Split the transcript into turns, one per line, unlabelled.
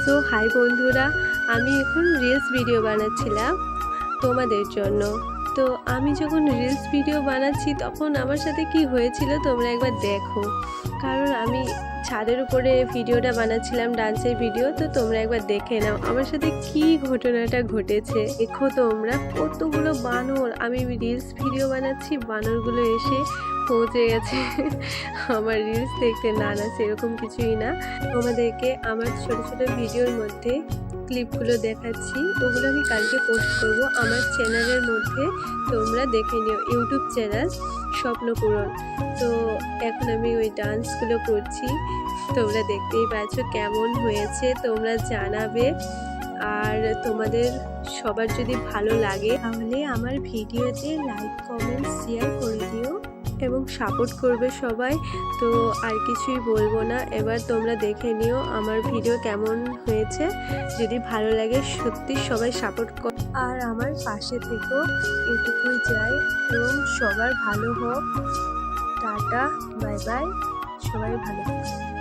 So high বন্ধুরা, আমি এখন রিলস ভিডিও বানাচ্ছিলাম তোমাদের জন্য। তো আমি যখন রিলস ভিডিও বানাচ্ছি তখন আমার সাথে কি হয়েছিল তোমরা একবার দেখো, কারণ আমি ছাদের উপরে ভিডিওটা বানাচ্ছিলাম, ডান্সের ভিডিও। তো তোমরা একবার দেখে নাও আমার সাথে কি ঘটনাটা ঘটেছে। দেখো তোমরা, কতগুলো বানর, আমি রিলস ভিডিও বানাচ্ছি, বানরগুলো এসে পৌঁছে গেছে আমার রিলস দেখতে। না না, সেরকম কিছুই না, তোমাদেরকে আমার ছোট ছোট ভিডিওর মধ্যে ক্লিপগুলো দেখাচ্ছি। ওগুলো আমি কালকে পোস্ট করব আমার চ্যানেলের মধ্যে, তোমরা দেখে নিও, ইউটিউব চ্যানেল স্বপ্নপূরণ। তো এখন আমি ওই ডান্সগুলো করছি, তোমরা দেখতেই পাচ্ছ কেমন হয়েছে, তোমরা জানাবে। আর তোমাদের সবার যদি ভালো লাগে তাহলে আমার ভিডিওতে লাইক কমেন্ট শেয়ার করে দিও এবং সাপোর্ট করবে সবাই। তো আর কিছুই বলবো না, এবার তোমরা দেখে নিও আমার ভিডিও কেমন হয়েছে। যদি ভালো লাগে সত্যি সবাই সাপোর্ট কর আর আমার পাশে থেকো, এটুকুই চাই। এবং সবার ভালো হোক। টাটা, বাই বাই, সবাই ভালো থাকো।